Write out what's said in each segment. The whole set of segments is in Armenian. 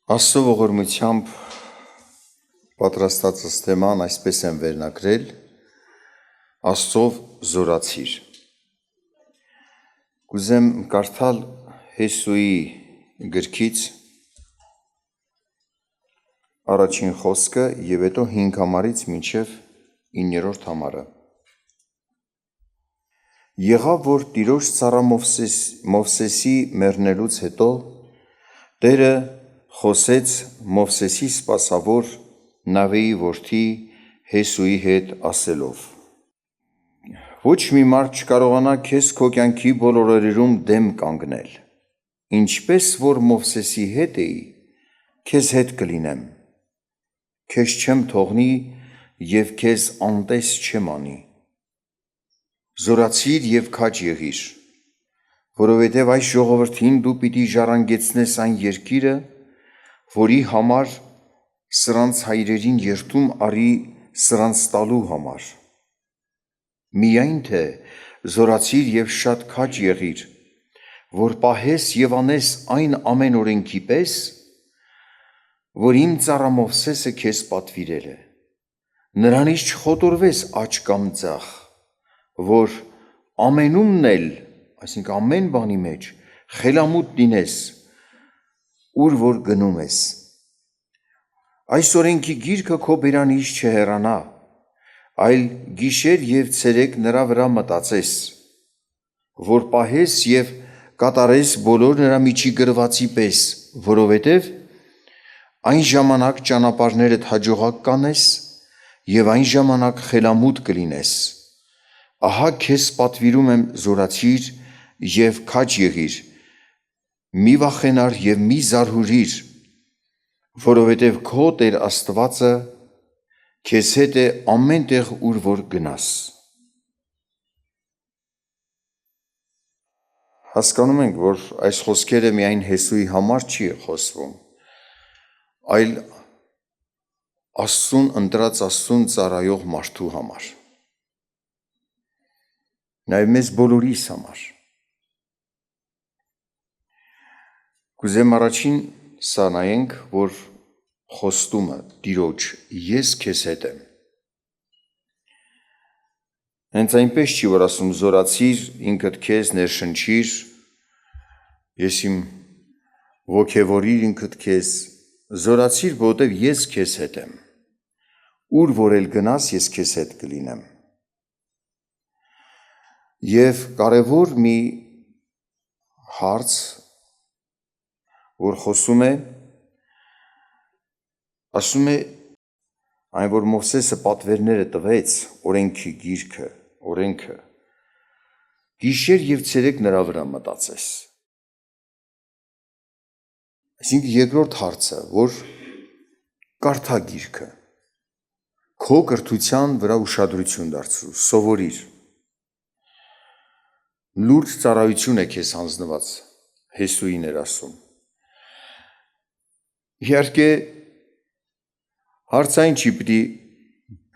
Աստծո ողորմությամբ պատրաստած թեման այսպես եմ վերնագրել Աստծով զորացիր։ Կուզեմ կարդալ Հեսուի գրքից առաջին խոսքը եւ հետո 5 համարից մինչեւ 9-րդ համարը։ Եղավ, որ Տիրոջ ծառա Մովսեսի մեռնելուց հետո Տերը խոսեց Մովսեսի սպասավոր Նավեի որդի Հեսուի հետ ասելով. Ոչ մի մարդ չկարողանա քեզ քո կյանքի բոլոր օրերում դեմ կանգնել, ինչպես որ Մովսեսի հետ էի, քեզ հետ կլինեմ, քեզ չեմ թողնի և քեզ անտես չեմ անի, զորացիր և քաջ եղիր, որովհետև այս ժողովրդին դու պիտի ժառանգեցնես այն երկիրը, որի համար սրանց հայրերին երդում արի սրանց տալու համար, միայն թե զորացիր և շատ քաջ եղիր, որ պահես և անես այն ամեն օրենքի պես, որ իմ ծառա Մովսեսը քեզ պատվիրել է, նրանից չխոտորվես աջ կամ ձախ, որ ամենումն էլ, այսինքն ամեն բանի մեջ, խելամուտ լինես, ուր որ գնում ես, այս օրենքի գիրքը քո բերանից չհեռանա, այլ գիշեր և ցերեկ նրա վրա մտածես, որ պահես և կատարես բոլոր նրա միջի գրվածի պես, որովհետև այն ժամանակ ճանապարհներդ հաջողակ կանես և այն ժամանակ խելամուտ կլինես, ահա քեզ պատվիրում եմ զորացիր և քաջ եղիր, մի վախենար և մի զարհուրիր, որովհետև քո Տեր Աստվածը քեզ հետ է ամեն տեղ, ուր որ գնաս։ Հասկանում ենք, որ այս խոսքերը միայն Հեսուի համար չի խոսվում, այլ Աստծուն ընտրած Աստծուն ծառայող մարդու համար, նաև մեզ բոլորիս համար։ Կուզեմ առաջին սա նայենք, որ խոստումը Տիրոջ ես քեզ հետ եմ։ Հենց այնպես չի, որ ասում զորացիր, ինքդ քեզ ներշնչիր, ես իմ ոգևորիր ինքդ քեզ, զորացիր, որովհետև ես քեզ հետ եմ, ուր որ էլ գնաս, ես քեզ հետ կլինեմ։ Եվ կարևոր մի հարց, որ խոսում է, ասում է, այն որ Մովսեսը պատվերները տվեց, օրենքի գիրքը, օրենքը, գիշեր և ցերեկ նրա վրա մտածես։ Այսինքն երկրորդ հարցը, որ կարդա գիրքը, քո կրթության վրա ուշադրություն դարձրու, սովորիր։ Լուրջ ծառայություն է քեզ հանձնված, Հեսուին էր ասում։ Իհարկե, հարց այն չի, պիտի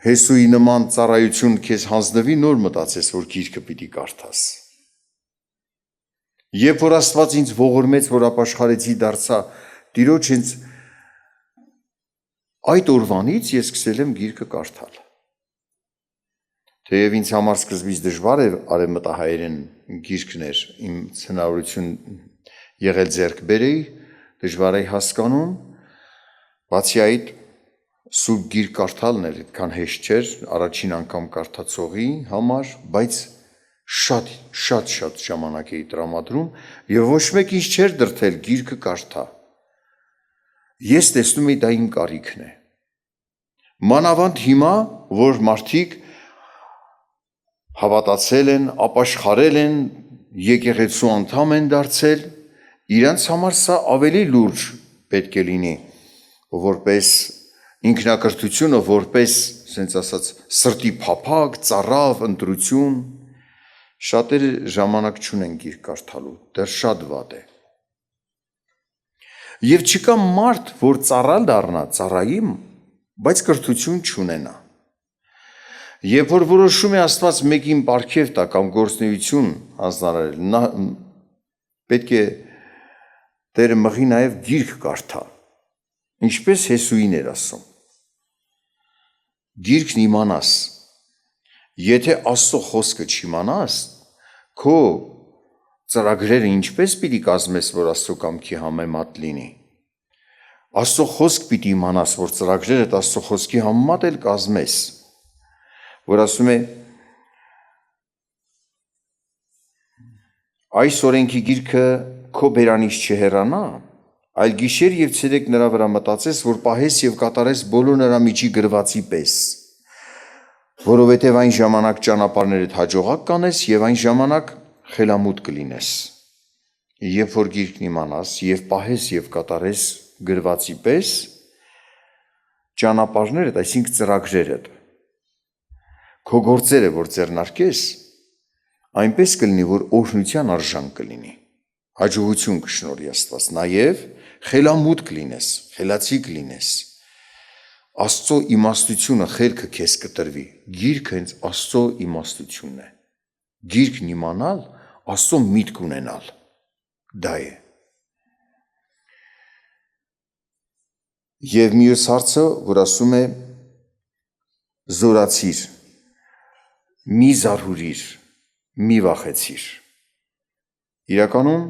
Հեսուի նման ծառայություն քեզ հանձնվի, նոր մտածես, որ գիրքը պիտի կարդաս։ Երբ որ Աստված ինձ ողորմեց, որ ապաշխարեցի դարձա, Տիրոջ ինձ այդ օրվանից ես սկսել եմ գիրքը կարդալ։ Թեև ինձ համար սկզբից դժվար է արևմտահայերեն գիրքներ, իմ հնարավորություն եղել ձեռք բերեի, դժվար էի հասկանում, բացի այդ սուրբ գիրք կարդալն էլ այդքան հեշտ չէր, առաջին անգամ կարդացողի համար, բայց շատ ժամանակ էի տրամադրում և ոչ մեկ ինձ չէր դրդել գիրքը կարդա։ Ես տեսնում էի դա իմ կարիքն է։ Մանավանդ հիմա, որ մարդիկ հավատացել են, ապաշխարել են, եկեղեցու անդամ են դարձել, իրանց համար սա ավելի լուրջ պետք է լինի, որպես ինքնակրթությունը, որպես, ասենց ասած, սրտի փափագ, ծառավ, ընտրություն, շատերը ժամանակ չունեն գիրք կարդալու, դեռ շատ վատ է։ Եվ չկա մարդ, որ ծառա դառնա, ծառայի, բայց կրթություն չունենա։ Երբ որ որոշում է Աստված մեկին պարգև տա կամ գործունեություն հանձնարարել, պետք է Տերը մղի նաև գիրք կարդա, Ինչպես Հեսուին էր ասում. գիրքն իմանաս, եթե Աստծո խոսքը չիմանաս, քո ծրագրերը ինչպես պիտի կազմես, որ Աստծո կամքի համեմատ լինի։ Աստծո խոսք պիտի իմանաս, որ ծրագրերդ Աստծո խոսքի համեմատ էլ կազմես, որ ասում է այս օրենքի գիրքը քո բերանից չհեռանա, այլ գիշեր և ցերեկ նրա վրա մտածես, որ պահես և կատարես բոլոր նրա միջի գրվածի պես, որովհետև այն ժամանակ ճանապարհներդ հաջողակ կանես և այն ժամանակ խելամուտ կլինես։ Երբ որ գիրքն իմանաս և պահես և կատարես գրվածի պես, ճանապարհներդ, այսինքն ծրագրերդ, քո գործերը, որ ձեռնարկես, այնպես կլինի, որ օրհնության արժան կլինի, հաջողություն կշնորհի Աստված, նաև խելամուտ կլինես, խելացի կլինես, Աստծո իմաստությունը խելքը քեզ կտրվի, գիրքը հենց Աստծո իմաստությունն է, գիրքն իմանալ, Աստծո միտք ունենալ, դա է։ Եվ մյուս հարցը, որ ասում է զորացիր, մի զարհուրիր, մի վախեցիր։ Իրականում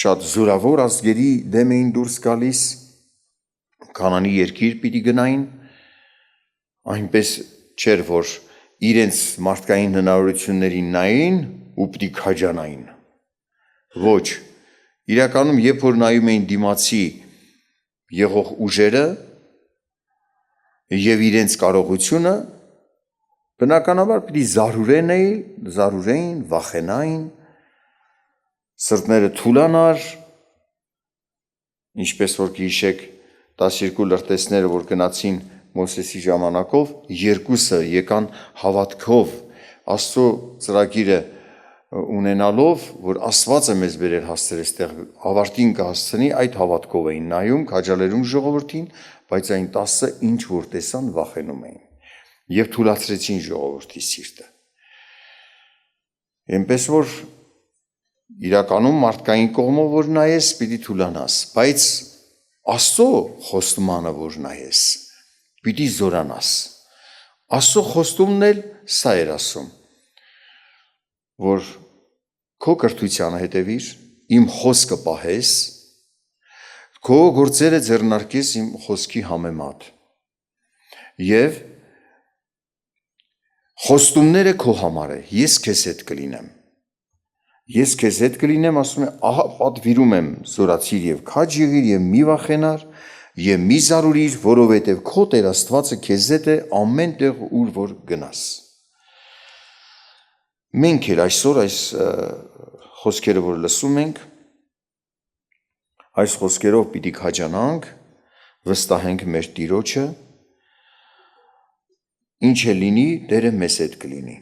շատ զորավոր ազգերի դեմ էին դուրս գալիս, Քանանի երկիր պիտի գնային, այնպես չէր, որ իրենց մարդկային հնարավորություններին նային ու պիտի քաջանային։ Ոչ, իրականում երբ որ նայում էին դիմացի եղող ուժերը և իրենց կարողությունը, բնականաբար պիտի զարհուրեին, վախենային, սրտները թուլանար, ինչպես որ կհիշեք 12 լրտեսները, որ գնացին Մովսեսի ժամանակով, երկուսը եկան հավատքով, Աստծո ծրագիրը ունենալով, որ Աստվածը մեզ բերել հասցրել այստեղ ավարտին կհասցնի, այդ հավատքով էին նայում, քաջալերում ժողովրդին, բայց այն 10-ը ինչ որ տեսան վախենում էին և թուլացրեցին ժողովրդի սիրտը։ Այնպես որ իրականում մարդկային կողմով որ նայես, պիտի թուլանաս, բայց Աստծո խոստմանը որ նայես, պիտի զորանաս։ Աստծո խոստումն էլ սա էր ասում, որ քո կրթությանը հետևիր, իմ խոսքը պահես, քո գործերը ձեռնարկես իմ խոսքի համեմատ և խոստումները քո համար է, ես քեզ հետ կլինեմ։ Ես քեզ հետ կլինեմ, ասում է, ահա պատվիրում եմ, զորացիր և քաջ եղիր և մի վախենար և մի զարհուրիր, որովհետև քո Տեր Աստվածը քեզ հետ է ամեն տեղ, ուր որ գնաս։ Մենք էլ այսօր այս խոսքերը, որ լսում ենք, այս խոսքերով պիտի քաջանանք, վստահենք մեր Տիրոջը, ինչ է լինի, Տերը մեզ հետ կլինի։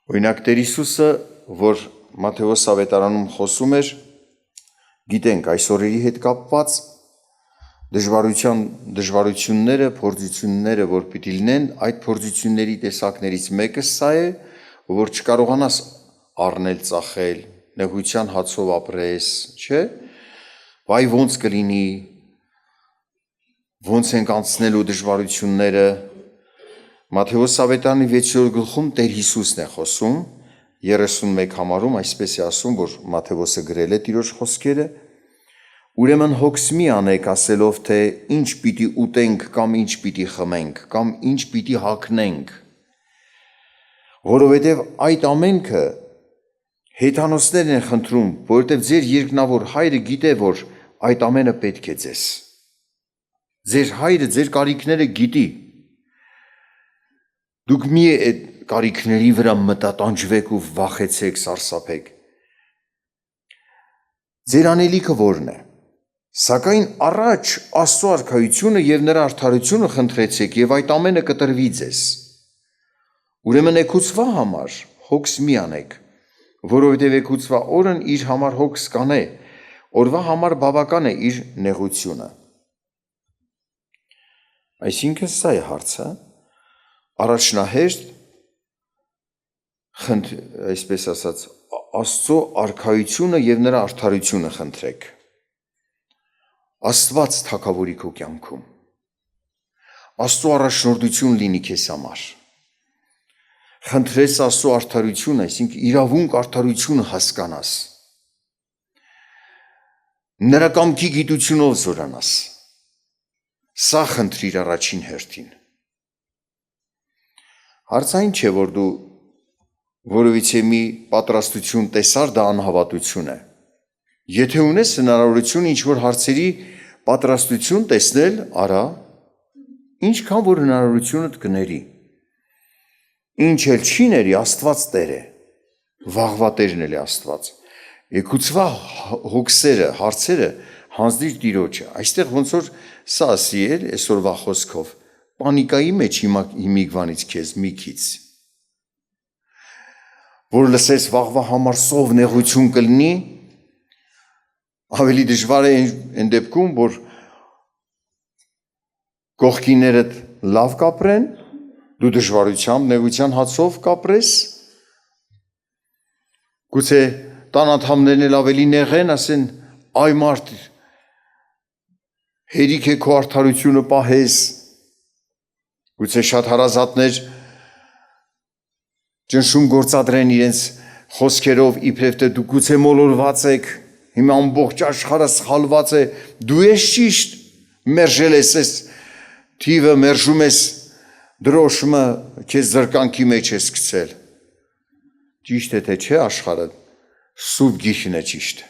Օրինակ Տեր Հիսուսը, որ Մատթեոս ավետարանում խոսում էր, գիտենք այս օրերի հետ կապված դժվարությունները, փորձությունները, որ պիտի լինեն, այդ փորձությունների տեսակներից մեկը սա է, որ չկարողանաս առնել, ծախել, նեղության հացով ապրես, չէ՞, վայ ոնց կլինի, ոնց ենք անցնելու դժվարությունները։ Մատթեոս ավետարանի 6-րդ գլխում Տեր Հիսուսն է խոսում, 31 համարում այսպես է ասում, որ Մատթեոսը գրել է Տիրոջ խոսքերը, ուրեմն հոգս մի անեք ասելով, թե ինչ պիտի ուտենք կամ ինչ պիտի խմենք կամ ինչ պիտի հագնենք, որովհետև այդ ամենքը հեթանոսներն են խնդրում, որովհետև ձեր երկնավոր Հայրը գիտե, որ այդ ամենը պետք է ձեզ։ Ձեր Հայրը ձեր կարիքները գիտի։ Դուք մի այդ կարիքների վրա մտատանջվեք ու վախեցեք, սարսափեք։ Ձեր անելիքը որն է։ Սակայն առաջ Աստծո արքայությունը և նրա արդարությունը խնդրեցեք և այդ ամենը կտրվի ձեզ։ Ուրեմն էգուծվա համար հոգս մի անեք, որովհետև էգուծվա օրն իր համար հոգս կանե, օրվա համար բավական է իր նեղությունը։ Այսինքն սա է հարցը, առաջնահերթ այսպես ասած, Աստծո արքայությունը և նրա արդարությունը խնդրեք։ Աստված թագավորի քո կյանքում։ Աստծո առաջնորդություն լինի քեզ համար։ Խնդրես Աստծո արդարություն, այսինքն իրավունք արդարությունը հասկանաս։ Նրա կամքի գիտությունով զորանաս։ Սա խնդրիր առաջին հերթին։ Հարցային չէ, որ դու որովհետև մի պատրաստություն տեսար, դա անհավատություն է։ Եթե ունես հնարավորություն ինչ-որ հարցերի պատրաստություն տեսնել, արա, ինչքան որ հնարավորությունդ կների։ Ինչ էլ չի ների, Աստված Տեր է, վաղվա Տերն էլ է Աստված։ Եկուցվա հոգսերը, հարցերը հանձնիր Տիրոջը։ Այստեղ ոնց որ սա ասի էր այսօրվա խոսքով, պանիկայի մեջ հիմիկվանից քեզ մի քիչ, որ լսես վաղվա համար սով նեղություն կլինի, ավելի դժվար է այն դեպքում, որ կողքիներդ լավ կապրեն, դու դժվարությամբ նեղության հացով կապրես, գուցե տան անդամներն էլ ավելի նեղեն, ասեն, այ մարդ, հերիք է քո արդարությունը պահես, գուցե շատ հարազատներ ճնշում գործադրեն իրենց խոսքերով, իբրև թե դու գուցե մոլորված եք, հիմա ամբողջ աշխարհը սխալված է, դու ես ճիշտ, մերժել ես այս թիվը, մերժում ես դրոշմը, քեզ զրկանքի մեջ ես գցել։ Ճիշտ է թե չէ աշխարհը, Սուրբ Գիրքն է ճիշտ։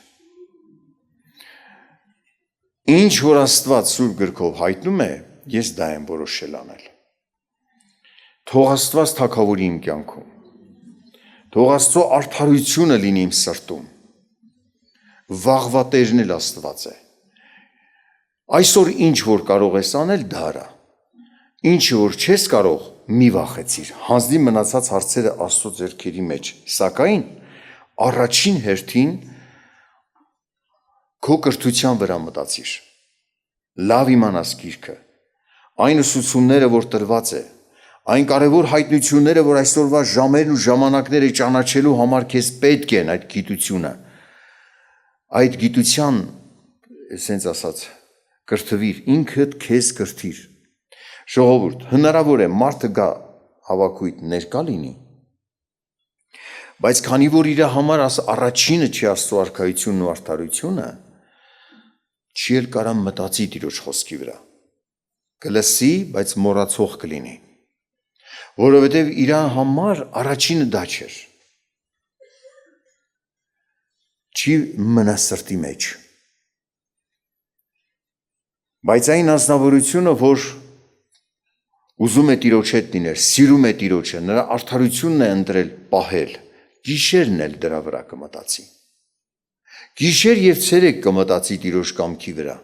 Ինչ որ Աստված Սուրբ Գրքով հայտնում է, ես դա եմ որոշել անել։ Թող Աստված թագավորի իմ կյանքում։ Թող Աստծո արդարությունը լինի իմ սրտում։ Վաղվա Տերն էլ Աստված է։ Այսօր ինչ որ կարող ես անել, դա արա։ Ինչ որ չես կարող, մի վախեցիր, հանձնի մնացած հարցերը Աստծո ձեռքերի մեջ, սակայն առաջին հերթին քո կրթության վրա մտածիր, լավ իմանաս Գիրքը, այն ուսուցումները, որ տրված է, այն կարևոր հայտնությունները, որ այսօրվա ժամերն ու ժամանակները ճանաչելու համար քեզ պետք են այդ գիտությունը, այդ գիտության, ասենց ասած, կրթվիր, ինքդ քեզ կրթիր։ Ժողովուրդ, հնարավոր է մարդը գա հավաքույթ ներկա լինի, բայց քանի որ իր համար առաջինը չի Աստծո արքայությունն ու արդարությունը, չի էլ կարա մտածի Տիրոջ խոսքի վրա, կլսի, բայց մոռացող կլինի, որովհետև իր համար առաջինը դա չէր, չի մնա սրտի մեջ, բայց այն անձնավորությունը, որ ուզում է Տիրոջ հետ լինել, սիրում է Տիրոջը, նրա արդարությունն է ընտրել պահել, գիշերն էլ դրա վրա կմտածի։ Գիշեր և ցերեկ կմտածի Տիրոջ կամքի վրա։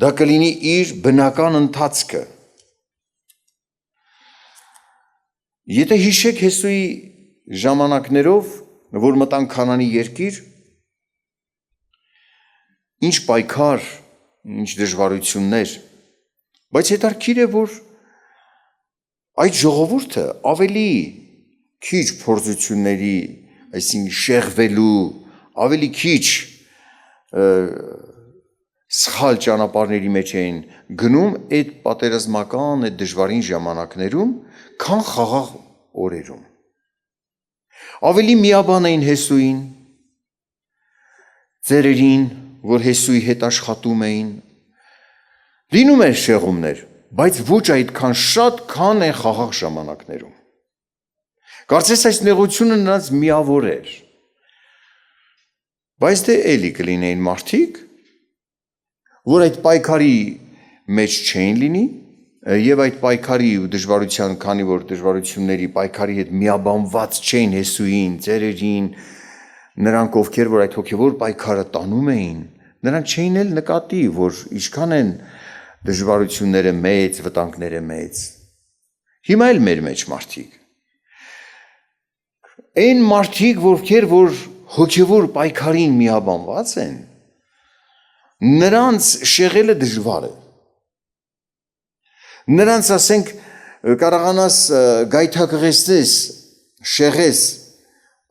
Դա կլինի իր բնական ընթացքը։ Եթե հիշեք Հեսուի ժամանակներով, որ մտան Քանանի երկիր, ինչ պայքար, ինչ դժվարություններ, բայց հետաքրքիր է, որ այդ ժողովուրդը ավելի քիչ փորձությունների, այսինքն շեղվելու, ավելի քիչ սխալ ճանապարհների մեջ էին գնում այդ պատերազմական, այդ դժվարին ժամանակներում, քան խաղաղ օրերում։ Ավելի միաբան էին Հեսուին, ծերերին, որ Հեսուի հետ աշխատում էին, լինում են շեղումներ, բայց ոչ այդքան շատ, քան են խաղաղ ժամանակներում։ Կարծես այս նեղությունը նրանց միավոր էր, բայց դե էլի կլինեին մարդիկ, որ այդ պայքարի մեջ չէին լինի, և այդ պայքարի ու դժվարության, քանի որ դժվարությունների պայքարի հետ միաբանված չէին Հեսուին, ծերերին, նրանք ովքեր, որ այդ հոգևոր պայքարը տանում էին, նրանք չէին էլ նկատի, որ ինչքան են դժվարությունները մեծ, վտանգները մեծ։ Հիմա էլ մեր մեջ մարդիկ։ Այն մարդիկ, ովքեր, որ հոգևոր պայքարին միաբանված են, նրանց շեղելը դժվար է։ Նրանց, ասենք, կարողանաս գայթակղեցնես, շեղես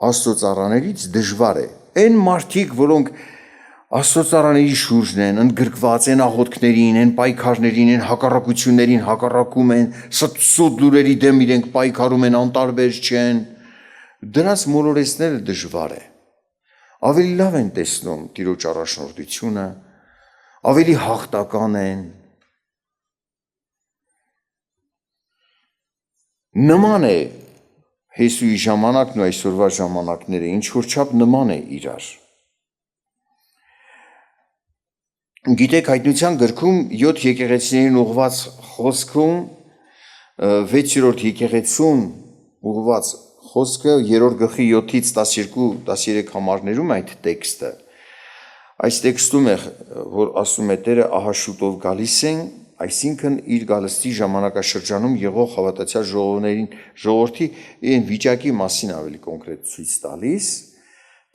Աստծո ծառաներից դժվար է։ Այն մարդիկ, որոնք Աստծո ծառաների շուրջն են, ընդգրկված են աղոթքներին, են պայքարներին, են հակառակություններին հակառակում են, սուտ լուրերի դեմ իրենք պայքարում են, անտարբեր չեն։ Դրանց մոլորեցնելը դժվար է։ Ավելի լավ են տեսնում Տիրոջ առաջնորդությունը, ավելի հաղթական են։ Նման է Հեսուի ժամանակն ու այսօրվա ժամանակները, ինչ որ չափ նման է իրար։ Գիտեք, հայտնության գրքում 7 եկեղեցիներին ուղված խոսքում 6-րդ եկեղեցուն ուղված խոսքը 3-րդ գլխի 7-ից 12-13 համարներում այդ տեքստը։ Այս տեքստում է, որ ասում է Տերը ահա շուտով գալիս են, այսինքն իր գալստի ժամանակաշրջանում եղող հավատացյալ ժողովրդի այն վիճակի մասին ավելի կոնկրետ ցույց տալիս,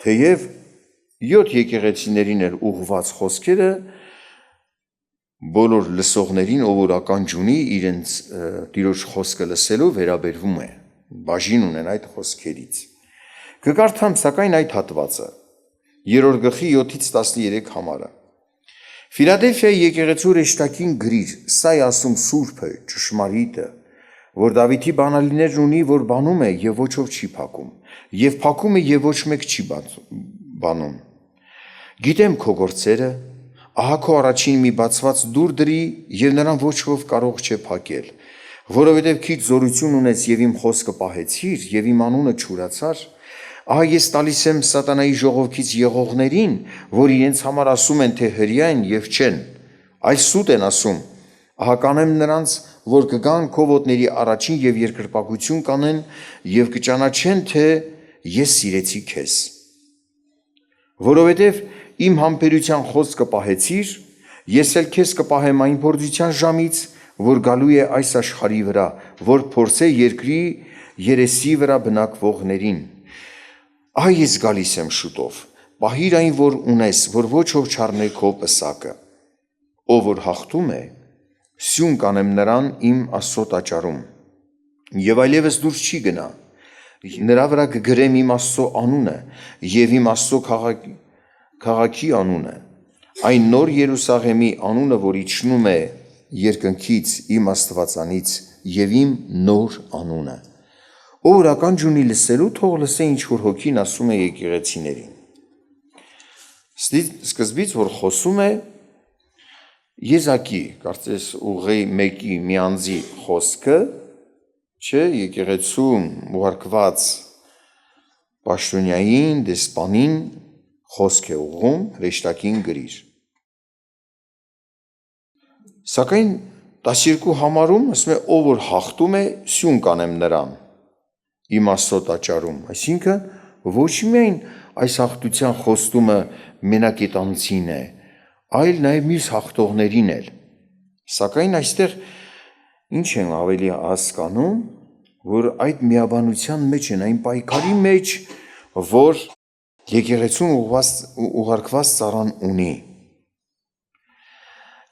թեև 7 եկեղեցիներին էլ ուղված խոսքերը բոլոր լսողներին, ով որ ականջ ունի, իրենց Տիրոջ խոսքը լսելով վերաբերվում է, բաժին ունեն այդ խոսքերից։ Կկարդամ սակայն այդ հատվածը 3-րդ գլխի 7-ից 13 համարը։ Ֆիլադելֆիայի եկեղեցու հրեշտակին գրիր, սա է ասում Սուրբը, ճշմարիտը, որ Դավիթի բանալիներն ունի, որ բանում է եւ ոչով չի փակում, եւ փակում է եւ ոչ մեկ չի բանում։ Գիտեմ քո գործերը, ահա քո առաջին մի բացված դուր դրի եւ նրան ոչ ոք կարող չէ փակել, որովհետեւ քիչ զորություն ունես եւ իմ խոսքը պահեցիր եւ իմ անունը չուրացար, ահա ես տալիս եմ սատանայի ժողովքից եղողներին, որ իրենց համար ասում են, թե հրյա են եւ չեն, այլ սուտ են ասում, ահա կանեմ նրանց, որ կգան քո ոտների առաջին եւ երկրպագություն կանեն եւ կճանաչեն, թե ես սիրեցի քեզ, որովհետեւ իմ համբերության խոսքը պահեցիր, ես էլ քեզ կպահեմ այն փորձության ժամից, որ գալու է այս աշխարհի վրա, որ փորձե երկրի երեսի վրա բնակվողներին։ Ահա ես գալիս եմ շուտով, պահիր այն, որ ունես, որ ոչ ով չառնե քո պսակը։ Ով որ հաղթում է, սյուն կանեմ նրան իմ Աստծո տաճարում, եւ այլևս դուրս չի գնա։ Նրա վրա կգրեմ իմ Աստծո անունը եւ իմ Աստծո քաղաքի անունը, այն նոր Երուսաղեմի անունը, որ իջնում է երկնքից իմ Աստվածանից եւ իմ նոր անունը։ Ով ականջ ունի լսելու, թող լսե ինչ որ հոգին ասում է եկեղեցիներին։ Սկզբից որ խոսում է Եզակի, կարծես ուղղի մեկի մի անձի խոսքը, չէ, եկեղեցում ուղարկված պաշտոնյային, դեսպանին խոսք է ուղղում, հրեշտակին գրիր։ Սակայն 12 համարում ասում է, ով որ հաղթում է, սյուն կանեմ նրան իմ Աստծո տաճարում, այսինքն ոչ միայն այս հաղթության խոստումը մենակ այդ անձին է, այլ նաև մյուս հաղթողներին էլ։ Սակայն այստեղ ինչ են ավելի հասկանում, որ այդ միաբանության մեջ են, այն պայքարի մեջ, որ եկեղեցուն ուղարկված ծառան ունի։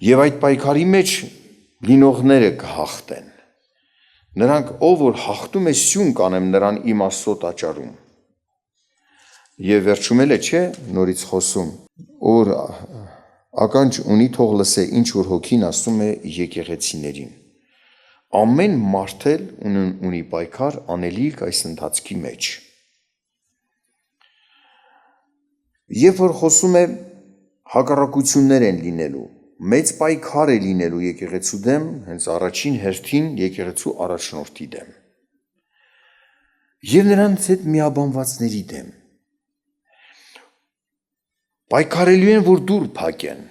Եվ այդ պայքարի մեջ լինողները կհաղթեն։ Նրանք, ով որ հաղթում է, սյուն կանեմ նրան իմ Աստծո տաճարում։ Եվ վերջում էլ է, չէ, նորից խոսում, որ ականջ ունի, թող լսե ինչ որ հոգին ասում է եկեղեցիներին։ Ամեն մարդ էլ ունի պայքար անելիք այս ընթացքի մեջ։ Երբ որ խոսում է հակառակություններ են լինելու, մեծ պայքար է լինելու եկեղեցու դեմ, հենց առաջին հերթին եկեղեցու առաջնորդի դեմ եւ նրանց հետ միաբանվածների դեմ։ Պայքարելու են, որ դուր փակեն։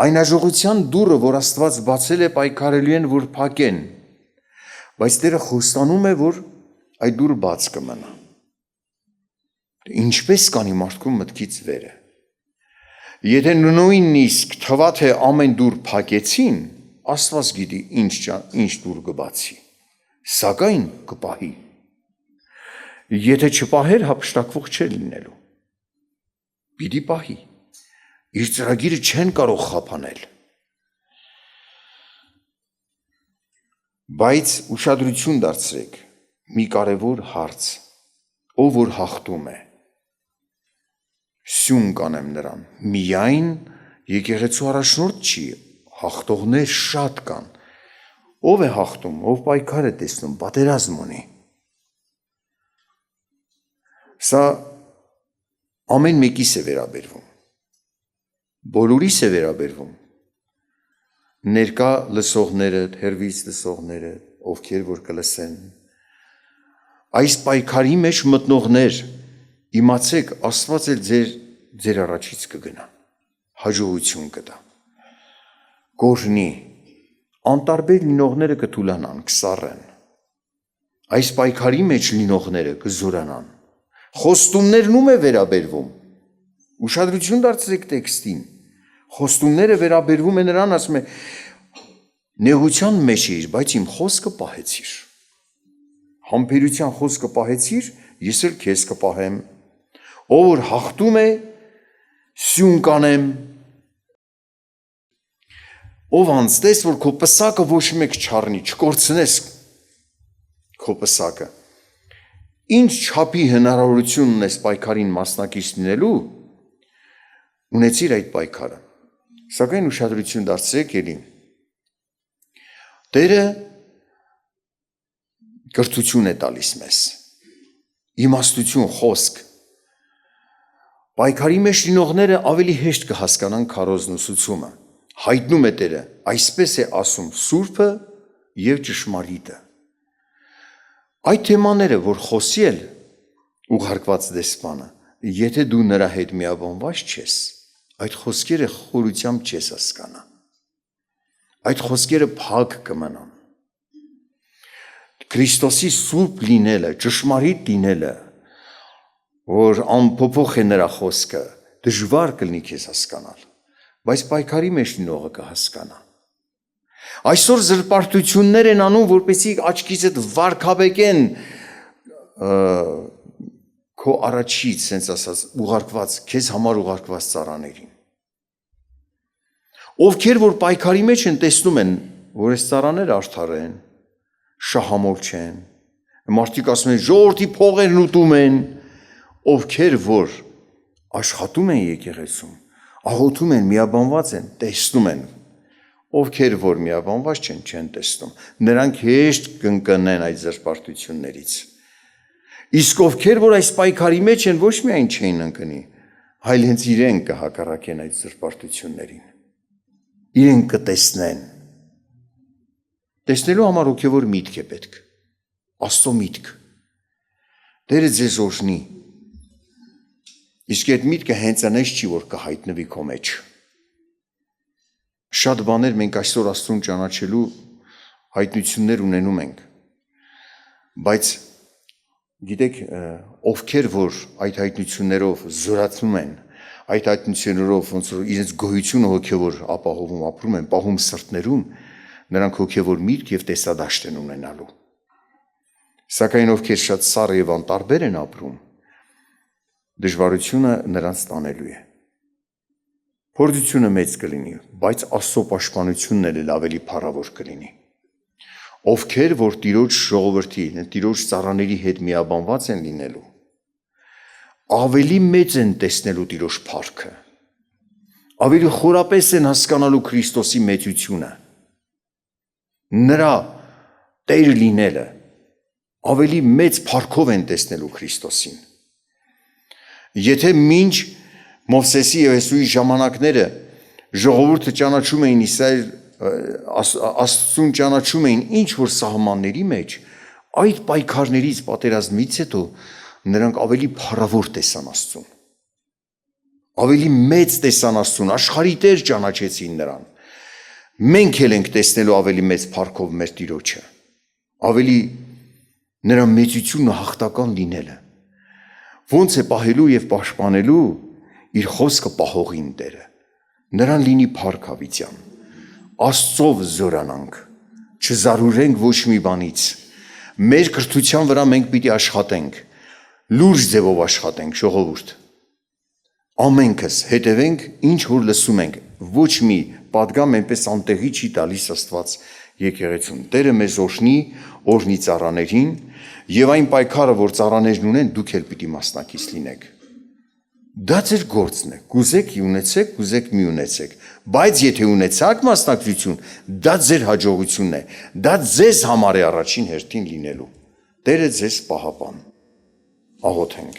Այն հաջողության դուռը, որ Աստված բացել է, պայքարելու են, որ փակեն, բայց Տերը խոստանում է, որ այդ դուռը բաց կմնա։ Ինչպես կանի մարդու մտքից վերը։ Եթե նույնիսկ թվա թե ամեն դուռ փակեցին, Աստված գիտի ինչ դուռ կբացի, սակայն կպահի։ Եթե չպահեր, հափշտակվող չէ լինելու։ Պիտի պահի։ Իր ծրագիրը չեն կարող խափանել։ Բայց ուշադրություն դարձրեք մի կարևոր հարց, ով որ հաղթում է, սյուն կանեմ նրան։ Միայն եկեղեցու առաջնորդ չի, հաղթողներ շատ կան։ Ով է հաղթում, ով պայքար է տեսնում, պատերազմ ունի։ Սա ամեն մեկիս է վերաբերվում, բոլորիս է վերաբերվում, ներկա լսողները, հեռվից լսողները, ովքեր որ կլսեն, այս պայքարի մեջ մտնողներ, իմացեք, Աստված էլ ձեր առաջից կգնա, հաջողություն կտա, կօրհնի, անտարբեր լինողները կթուլանան, կսառեն, այս պայքարի մեջ լինողները կզորանան, խոստումներն ում է վերաբերվում, ուշադրություն դարձրեք տեքստին, խոստումները վերաբերվում է նրան, ասում է, նեղության մեջ էիր, բայց իմ խոսքը պահեցիր, համբերության խոսքը պահեցիր, ես էլ քեզ կպահեմ, ով որ հաղթում է, սյուն կանեմ, ով անցնես, որ քո պսակը ոչ մեկ չառնի, չկորցնես քո պսակը, ինչ չափի հնարավորություն ունես պայքարին մասնակից լինելու, ունեցիր այդ պայքարը, սակայն ուշադրություն դարձրեք էլի, Տերը կրթություն է տալիս մեզ, իմաստություն, խոսք, պայքարի մեջ լինողները ավելի հեշտ կհասկանան քարոզն ուսուցումը, հայտնում է Տերը, այսպես է ասում Սուրբը և ճշմարիտը, այդ թեմաները, որ խոսի էլ ուղարկված դեսպանը, եթե դու նրա հետ միաբանված չես, այդ խոսքերը խորությամբ չես հասկանա, այդ խոսքերը փակ կմնան, Քրիստոսի սուրբ լինելը, ճշմարիտ լինելը, որ անփոփոխ է նրա խոսքը, դժվար կլինի քեզ հասկանալ, բայց պայքարի մեջ լինողը կհասկանա, այսօր զրպարտություններ են անում, որպեսզի աչքիցդ վարքաբեկեն քո առաջից, սենց ասած, ուղարկված, քեզ համար ուղարկված ծառաներին, ովքեր որ պայքարի մեջ են տեսնում են, որ այս ծառաները արդար են, շահամոլ չեն, մարդիկ ասում են ժողովրդի փողերն ուտում են, ովքեր որ աշխատում են եկեղեցում, աղոթում են, միաբանված են, տեսնում են, ովքեր որ միաբանված չեն տեսնում, նրանք հեշտ կընկնեն այդ զրպարտություններից, իսկ ովքեր որ այս պայքարի մեջ են, ոչ միայն չեն ընկնի, այլ հենց իրեն կհակառակեն այդ զրպարտություններին, իրեն կտեսնեն, տեսնելու համար հոգևոր միտք է պետք, Աստծո միտք, Տերը ձեզ օրհնի, իսկ այդ միտքը հենց այնպես չի, որ կհայտնվի քո մեջ, շատ բաներ մենք այսօր Աստծուն ճանաչելու հայտնություններ ունենում ենք, բայց գիտեք, ովքեր որ այդ հայտնություններով զորացնում են, այդ հայտնություններով ոնց որ իրենց գոյությունը հոգևոր ապահովում ապրում են, պահում սրտներում, նրանք հոգևոր միտք և տեսադաշտ են ունենալու, սակայն ովքեր շատ սառը և անտարբեր են ապրում, դժվարությունը նրանց տանելու է, փորձությունը մեծ կլինի, բայց Աստծո պաշտպանությունն էլ ավելի փառավոր կլինի, ովքեր որ Տիրոջ ժողովրդի, Տիրոջ ծառաների հետ միաբանված են լինելու, ավելի մեծ են տեսնելու Տիրոջ փառքը, ավելի խորապես են հասկանալու Քրիստոսի մեծությունը, նրա Տեր լինելը, ավելի մեծ փառքով են տեսնելու Քրիստոսին, եթե մինչ Մովսեսի և Հեսուի ժամանակները ժողովուրդը ճանաչում էին Իսրայել, Աստծուն ճանաչում էին ինչ որ սահմանների մեջ, այդ պայքարներից պատերազմից հետո նրանք ավելի փառավոր տեսան Աստծուն, ավելի մեծ տեսան Աստծուն, աշխարհի Տեր ճանաչեցին նրան, մենք էլ ենք տեսնելու ավելի մեծ փառքով մեր Տիրոջը, ավելի նրա մեծությունը հաղթական լինելը, ոնց է պահելու և պաշտպանելու իր խոսքը պահողին Տերը, նրան լինի փառք հավիտյան, Աստծով զորանանք, չզարուրենք ոչ մի բանից, մեր կրթության վրա մենք պիտի աշխատենք, լուրջ ձևով աշխատենք ժողովուրդ, ամենքս հետևենք ինչ որ լսում ենք, ոչ մի պատգամ այնպես անտեղի չի տալիս Աստված եկեղեցուն, Տերը մեզ օրհնի ծառաներին և այն պայքարը, որ ծառաներն ունեն, դուք էլ պիտի մասնակից լինեք, Դա ձեր գործն է, կուզեք ունեցեք, կուզեք մի ունեցեք, բայց եթե ունեցաք մասնակցություն, դա ձեր հաջողությունն է, դա ձեզ համար է առաջին հերթին լինելու, Տերը ձեզ պահապան, աղոթենք։